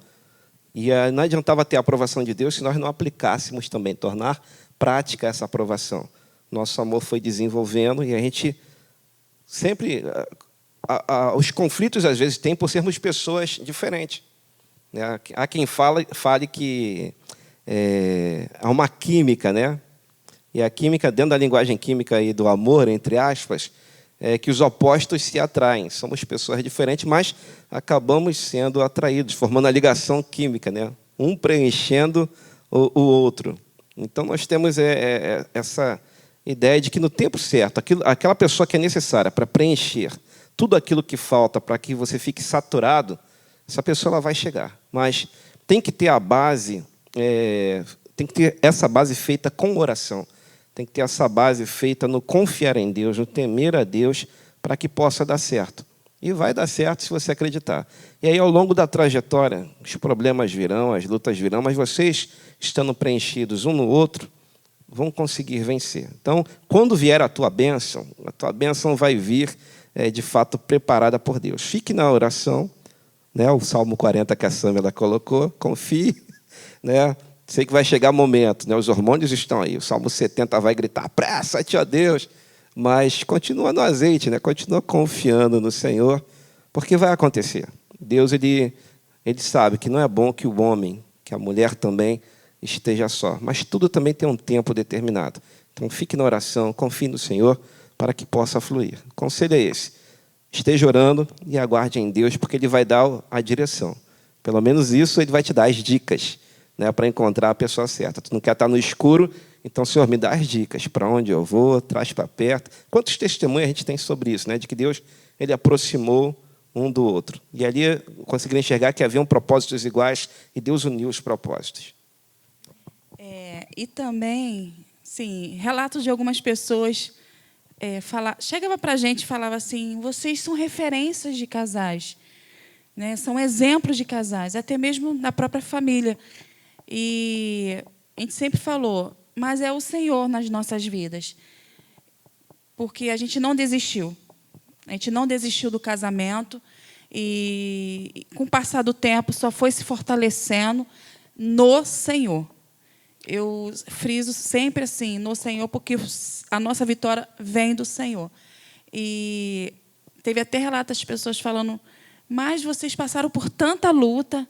E não adiantava ter a aprovação de Deus se nós não aplicássemos também, tornar prática essa aprovação. Nosso amor foi desenvolvendo e a gente sempre... os conflitos, às vezes, tem por sermos pessoas diferentes. Há quem fale que há uma química, né? E a química, dentro da linguagem química e do amor, entre aspas, é que os opostos se atraem. Somos pessoas diferentes, mas acabamos sendo atraídos, formando a ligação química, né? Um preenchendo o outro. Então, nós temos essa ideia de que, no tempo certo, aquela pessoa que é necessária para preencher tudo aquilo que falta para que você fique saturado, essa pessoa ela vai chegar. Mas tem que ter a base, tem que ter essa base feita com oração. Tem que ter essa base feita no confiar em Deus, no temer a Deus, para que possa dar certo. E vai dar certo se você acreditar. E aí, ao longo da trajetória, os problemas virão, as lutas virão, mas vocês, estando preenchidos um no outro, vão conseguir vencer. Então, quando vier a tua bênção vai vir, de fato, preparada por Deus. Fique na oração, né? O Salmo 40 que a Sâmela colocou, confie, né? Sei que vai chegar momento, né? Os hormônios estão aí. O Salmo 70 vai gritar: apressa-te, ó Deus. Mas continua no azeite, né? Continua confiando no Senhor, porque vai acontecer. Deus ele sabe que não é bom que o homem, que a mulher também esteja só. Mas tudo também tem um tempo determinado. Então, fique na oração, confie no Senhor para que possa fluir. O conselho é esse. Esteja orando e aguarde em Deus, porque Ele vai dar a direção. Pelo menos isso Ele vai te dar as dicas, né, para encontrar a pessoa certa. Tu não quer estar no escuro, então, Senhor, me dá as dicas. Para onde eu vou, traz para perto. Quantos testemunhos a gente tem sobre isso, né? De que Deus ele aproximou um do outro. E ali conseguiram enxergar que haviam propósitos iguais e Deus uniu os propósitos. E também, sim, relatos de algumas pessoas chegava para a gente e falava assim: vocês são referências de casais, né? São exemplos de casais, até mesmo da própria família. E a gente sempre falou, mas é o Senhor nas nossas vidas, porque a gente não desistiu. A gente não desistiu do casamento e, com o passar do tempo, só foi se fortalecendo no Senhor. Eu friso sempre assim, no Senhor, porque a nossa vitória vem do Senhor. E teve até relatos das pessoas falando: mas vocês passaram por tanta luta,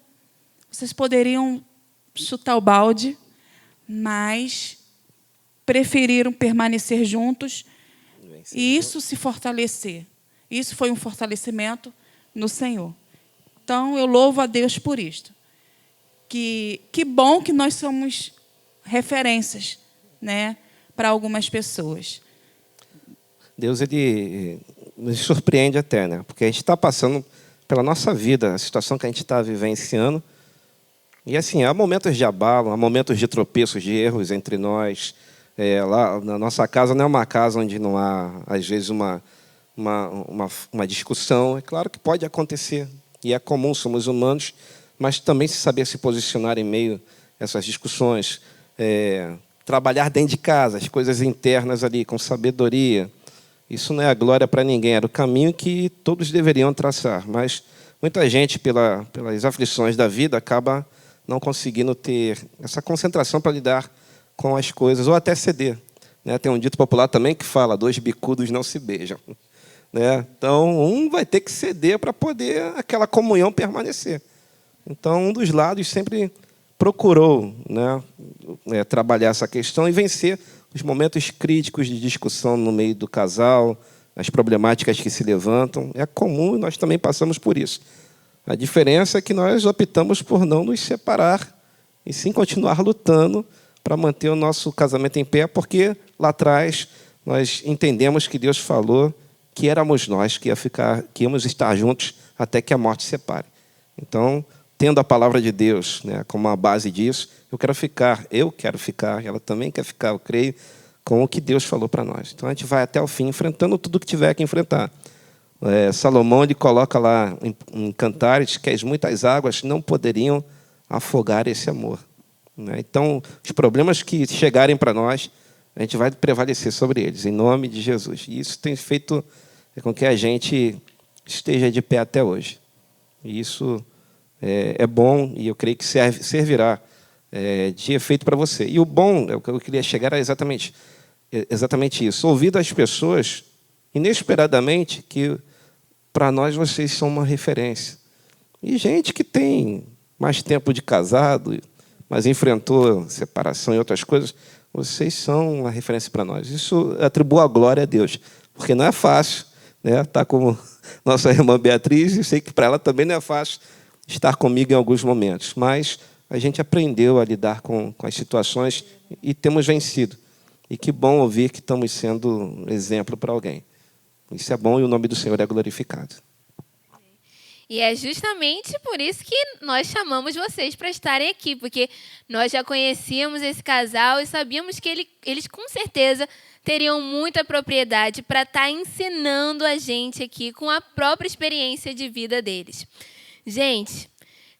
vocês poderiam chutar o balde, mas preferiram permanecer juntos e isso se fortalecer. Isso foi um fortalecimento no Senhor. Então, eu louvo a Deus por isto. Que bom que nós somos referências, né, para algumas pessoas. Deus, ele nos surpreende até, né? Porque a gente está passando pela nossa vida, a situação que a gente está vivenciando. E assim, há momentos de abalo, há momentos de tropeços, de erros entre nós. Lá na nossa casa não é uma casa onde não há, às vezes, uma discussão. É claro que pode acontecer, e é comum, somos humanos, mas também se saber se posicionar em meio a essas discussões. Trabalhar dentro de casa, as coisas internas ali, com sabedoria. Isso não é a glória para ninguém, era o caminho que todos deveriam traçar. Mas muita gente, pelas aflições da vida, acaba não conseguindo ter essa concentração para lidar com as coisas, ou até ceder. Né? Tem um dito popular também que fala: 2 bicudos não se beijam. Né? Então, um vai ter que ceder para poder aquela comunhão permanecer. Então, um dos lados sempre procurou, né, trabalhar essa questão e vencer os momentos críticos de discussão no meio do casal, as problemáticas que se levantam. É comum e nós também passamos por isso. A diferença é que nós optamos por não nos separar e sim continuar lutando para manter o nosso casamento em pé, porque lá atrás nós entendemos que Deus falou que éramos nós que íamos estar juntos até que a morte separe. Então, tendo a palavra de Deus, né, como a base disso, eu quero ficar, ela também quer ficar, eu creio, com o que Deus falou para nós. Então, a gente vai até o fim, enfrentando tudo que tiver que enfrentar. Salomão, ele coloca lá em Cantares que as muitas águas não poderiam afogar esse amor. Né? Então, os problemas que chegarem para nós, a gente vai prevalecer sobre eles, em nome de Jesus. E isso tem feito com que a gente esteja de pé até hoje. E isso é bom e eu creio que servirá de efeito para você. E o bom, o que eu queria chegar era exatamente isso. Ouvir das pessoas, inesperadamente, que para nós vocês são uma referência. E gente que tem mais tempo de casado, mas enfrentou separação e outras coisas, vocês são uma referência para nós. Isso atribua a glória a Deus, porque não é fácil, né, estar com nossa irmã Beatriz, e sei que para ela também não é fácil estar comigo em alguns momentos, mas a gente aprendeu a lidar com as situações e temos vencido. E que bom ouvir que estamos sendo exemplo para alguém. Isso é bom e o nome do Senhor é glorificado. E é justamente por isso que nós chamamos vocês para estarem aqui, porque nós já conhecíamos esse casal e sabíamos que eles com certeza teriam muita propriedade para estar ensinando a gente aqui com a própria experiência de vida deles. Gente,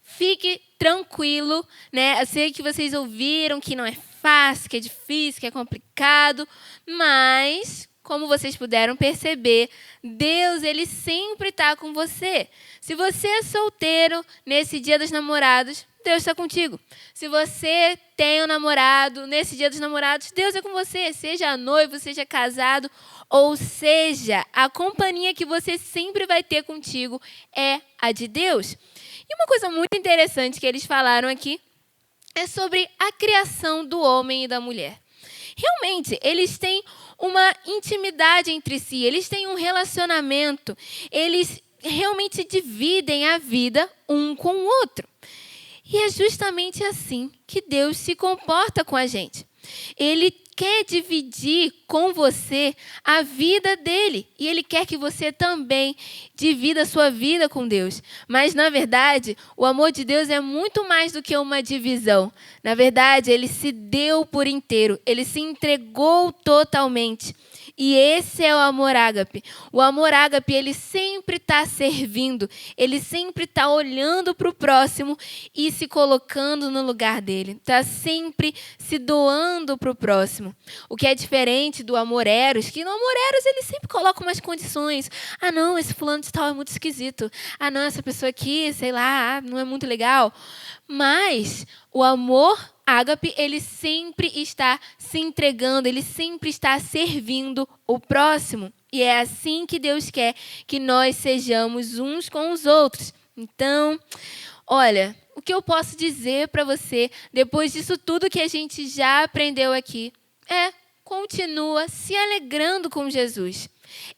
fique tranquilo, né? Eu sei que vocês ouviram que não é fácil, que é difícil, que é complicado, mas, como vocês puderam perceber, Deus, ele sempre está com você. Se você é solteiro nesse Dia dos Namorados, Deus está contigo. Se você tem um namorado nesse Dia dos Namorados, Deus é com você. Seja noivo, seja casado, ou seja, a companhia que você sempre vai ter contigo é a de Deus. E uma coisa muito interessante que eles falaram aqui é sobre a criação do homem e da mulher. Realmente, eles têm uma intimidade entre si, eles têm um relacionamento, eles realmente dividem a vida um com o outro. E é justamente assim que Deus se comporta com a gente. Ele quer dividir com você a vida dele. E ele quer que você também divida a sua vida com Deus. Mas, na verdade, o amor de Deus é muito mais do que uma divisão. Na verdade, ele se deu por inteiro. Ele se entregou totalmente. E esse é o amor ágape. O amor ágape, ele sempre está servindo, ele sempre está olhando para o próximo e se colocando no lugar dele. Está sempre se doando para o próximo. O que é diferente do amor eros, que no amor eros ele sempre coloca umas condições. Ah, não, esse fulano de tal é muito esquisito. Ah, não, essa pessoa aqui, sei lá, não é muito legal. Mas o amor ágape, ele sempre está se entregando, ele sempre está servindo o próximo. E é assim que Deus quer que nós sejamos uns com os outros. Então, olha, o que eu posso dizer para você, depois disso tudo que a gente já aprendeu aqui, continua se alegrando com Jesus.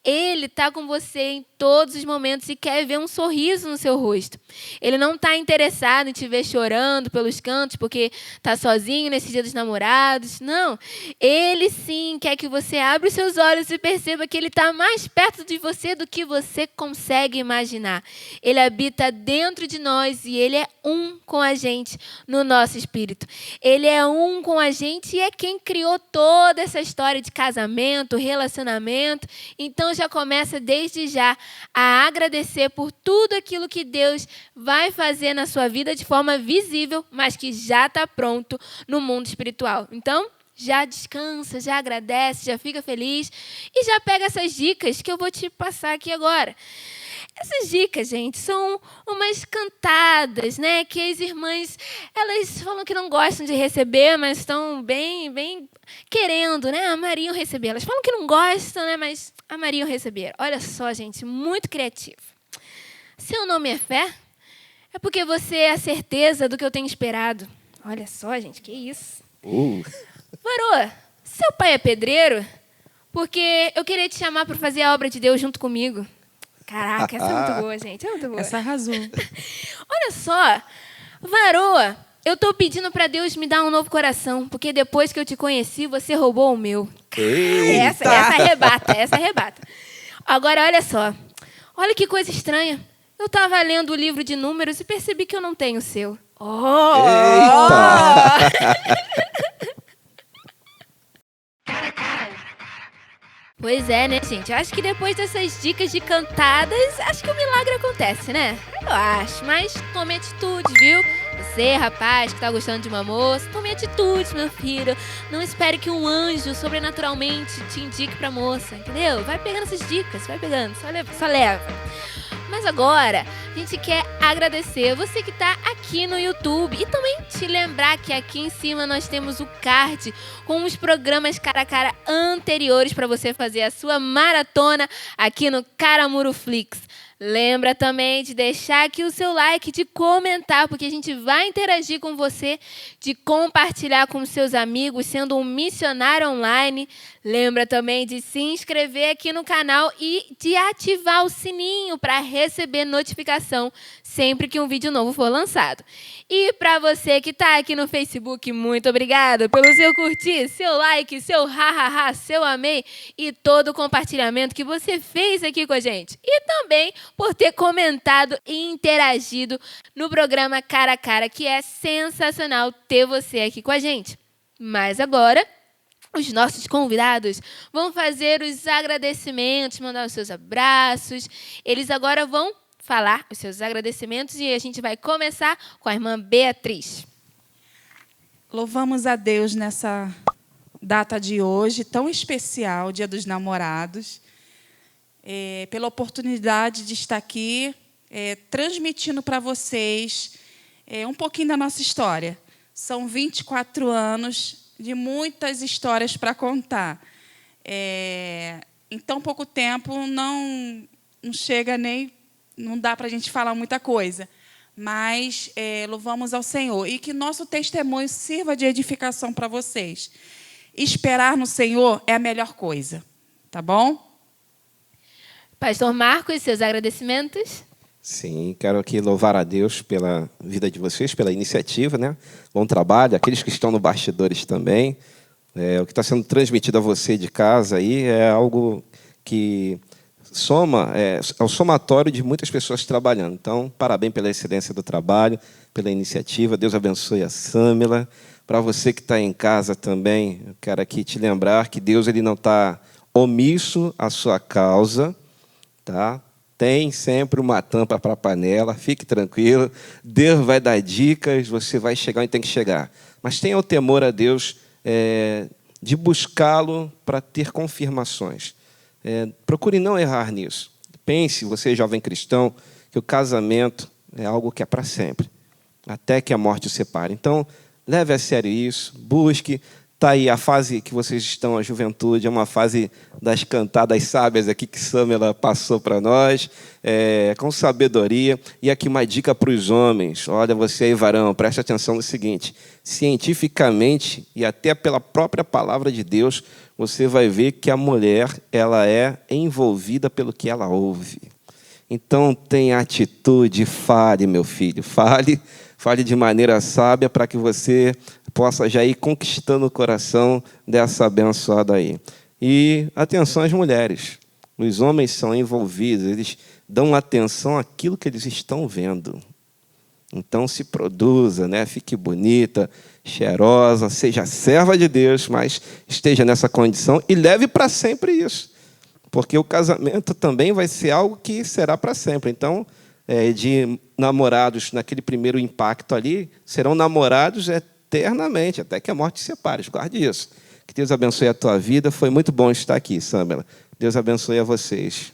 Ele está com você em todos os momentos e quer ver um sorriso no seu rosto. Ele não está interessado em te ver chorando pelos cantos porque está sozinho nesse dia dos namorados. Não. Ele sim quer que você abra os seus olhos e perceba que ele está mais perto de você do que você consegue imaginar. Ele habita dentro de nós e ele é um com a gente no nosso espírito. Ele é um com a gente e é quem criou toda essa história de casamento, relacionamento. Então já começa desde já a agradecer por tudo aquilo que Deus vai fazer na sua vida de forma visível, mas que já está pronto no mundo espiritual. Então, já descansa, já agradece, já fica feliz e já pega essas dicas que eu vou te passar aqui agora. Essas dicas, gente, são umas cantadas, né? Que as irmãs, elas falam que não gostam de receber, mas estão bem querendo, né? Amariam receber. Elas falam que não gostam, né? Mas amariam receber. Olha só, gente, muito criativo. Seu nome é fé? É porque você é a certeza do que eu tenho esperado. Olha só, gente, que isso. Varô, seu pai é pedreiro? Porque eu queria te chamar para fazer a obra de Deus junto comigo. Caraca, essa é muito boa, gente. É muito boa. Essa arrasou. Olha só, Varoa, eu estou pedindo para Deus me dar um novo coração, porque depois que eu te conheci, você roubou o meu. Essa arrebata. Agora, olha só. Olha que coisa estranha. Eu estava lendo o livro de números e percebi que eu não tenho o seu. Pois é, né, gente? Eu acho que depois dessas dicas de cantadas, acho que o milagre acontece, né? Eu acho, mas tome atitude, viu? Você, rapaz, que tá gostando de uma moça, tome atitude, meu filho. Não espere que um anjo sobrenaturalmente te indique pra moça, entendeu? Vai pegando essas dicas, vai pegando, só leva. Mas agora, a gente quer agradecer você que está aqui no YouTube e também te lembrar que aqui em cima nós temos o card com os programas cara a cara anteriores para você fazer a sua maratona aqui no Caramuru Flix. Lembra também de deixar aqui o seu like, de comentar, porque a gente vai interagir com você, de compartilhar com seus amigos, sendo um missionário online. Lembra também de se inscrever aqui no canal e de ativar o sininho para receber notificação sempre que um vídeo novo for lançado. E para você que está aqui no Facebook, muito obrigada pelo seu curtir, seu like, seu hahaha, seu amei e todo o compartilhamento que você fez aqui com a gente. E também por ter comentado e interagido no programa Cara a Cara, que é sensacional ter você aqui com a gente. Mas agora, os nossos convidados vão fazer os agradecimentos, mandar os seus abraços. Eles agora vão falar os seus agradecimentos e a gente vai começar com a irmã Beatriz. Louvamos a Deus nessa data de hoje, tão especial, Dia dos Namorados, pela oportunidade de estar aqui transmitindo para vocês um pouquinho da nossa história. São 24 anos de muitas histórias para contar. Em tão pouco tempo, não chega nem... Não dá para a gente falar muita coisa. Mas louvamos ao Senhor. E que nosso testemunho sirva de edificação para vocês. Esperar no Senhor é a melhor coisa. Tá bom? Pastor Marcos, seus agradecimentos? Sim, quero aqui louvar a Deus pela vida de vocês, pela iniciativa, né? Bom trabalho, aqueles que estão no bastidores também. O que está sendo transmitido a você de casa aí é algo que soma, é o somatório de muitas pessoas trabalhando. Então, parabéns pela excelência do trabalho, pela iniciativa. Deus abençoe a Sâmila. Para você que está em casa também, eu quero aqui te lembrar que Deus ele não está omisso à sua causa, tá? Tem sempre uma tampa para a panela, fique tranquilo. Deus vai dar dicas, você vai chegar onde tem que chegar. Mas tenha o temor a Deus de buscá-lo para ter confirmações. Procure não errar nisso. Pense, você jovem cristão, que o casamento é algo que é para sempre, até que a morte o separe. Então, leve a sério isso, busque. Está aí a fase que vocês estão, a juventude, é uma fase das cantadas sábias aqui que Samela passou para nós, com sabedoria. E aqui uma dica para os homens. Olha, você aí, varão, preste atenção no seguinte. Cientificamente e até pela própria palavra de Deus, você vai ver que a mulher ela é envolvida pelo que ela ouve. Então, tenha atitude, fale, meu filho, fale de maneira sábia para que você possa já ir conquistando o coração dessa abençoada aí. E atenção às mulheres. Os homens são envolvidos, eles dão atenção àquilo que eles estão vendo. Então, se produza, né? Fique bonita, cheirosa, seja serva de Deus, mas esteja nessa condição e leve para sempre isso. Porque o casamento também vai ser algo que será para sempre. Então, de namorados, naquele primeiro impacto ali, serão namorados eternamente, até que a morte separe. Guarde isso. Que Deus abençoe a tua vida. Foi muito bom estar aqui, Samela. Deus abençoe a vocês.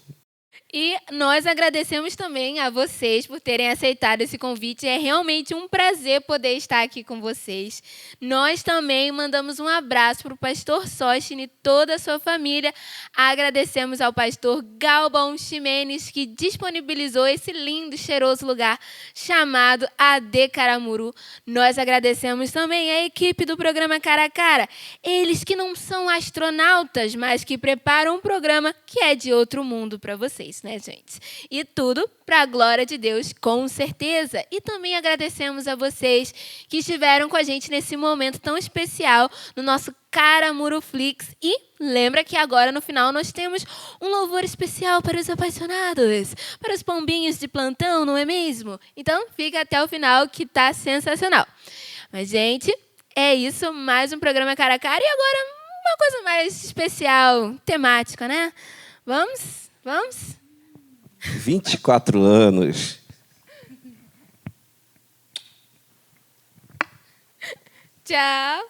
E nós agradecemos também a vocês por terem aceitado esse convite. É realmente um prazer poder estar aqui com vocês. Nós também mandamos um abraço para o pastor Sostene e toda a sua família. Agradecemos ao pastor Galbão Ximenes, que disponibilizou esse lindo e cheiroso lugar chamado AD Caramuru. Nós agradecemos também a equipe do programa Cara a Cara. Eles que não são astronautas, mas que preparam um programa que é de outro mundo para vocês, né, gente? E tudo para a glória de Deus, com certeza. E também agradecemos a vocês que estiveram com a gente nesse momento tão especial no nosso Caramuru Flix. E lembra que agora, no final, nós temos um louvor especial para os apaixonados, para os pombinhos de plantão, não é mesmo? Então, fica até o final, que tá sensacional. Mas, gente, é isso. Mais um programa Cara a Cara. E agora, uma coisa mais especial, temática, né? Vamos? 24 anos. Tchau.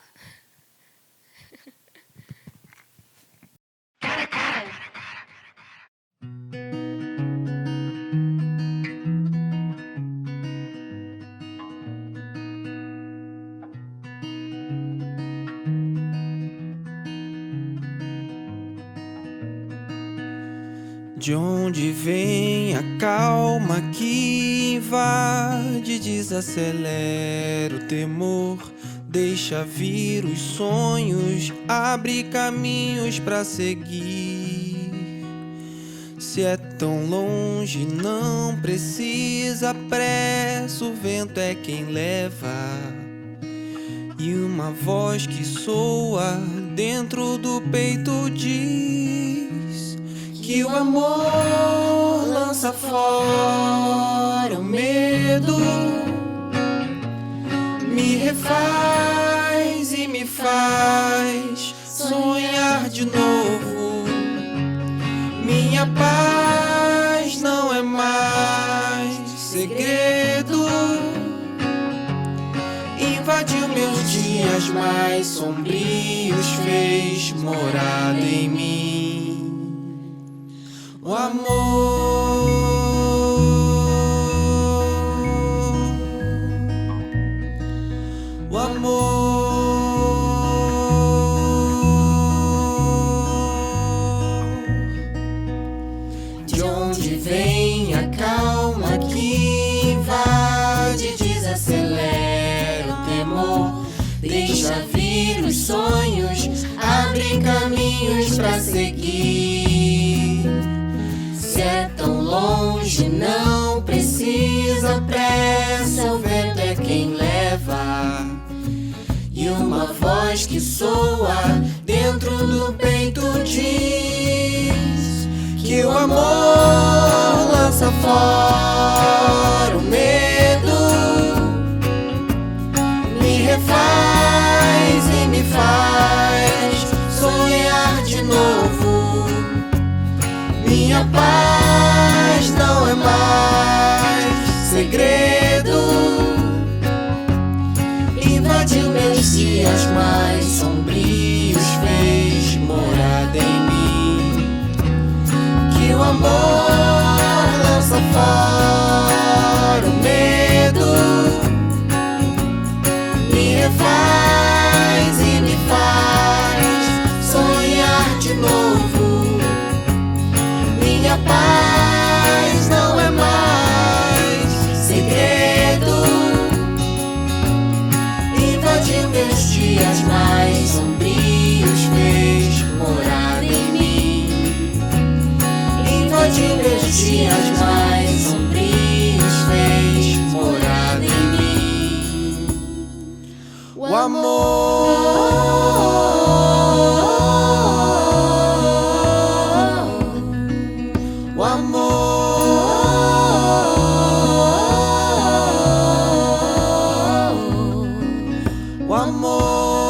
De onde vem a calma que invade, desacelera o temor, deixa vir os sonhos, abre caminhos pra seguir. Se é tão longe, não precisa pressa, o vento é quem leva. E uma voz que soa dentro do peito diz que o amor lança fora o medo, me refaz e me faz sonhar de novo. Minha paz não é mais segredo, invadiu meus dias mais sombrios, fez morada em mim. O amor, o amor. De onde vem a calma que invade, desacelera o temor, deixa vir os sonhos, abre caminhos pra seguir. Se é tão longe, não precisa pressa, o vento é quem leva. E uma voz que soa dentro do peito diz que o amor lança fora o medo, me refaz e me faz sonhar de novo. paz não é mais segredo. Invadiu meus dias mais sombrios, fez morada em mim. Que o amor lança fora o medo, me refaz e me faz sonhar de novo. Minha paz não é mais segredo. Invadiu meus dias mais sombrios, fez morada em mim. Invadiu meus dias mais sombrios, fez morada em mim. O amor. O amor, o amor.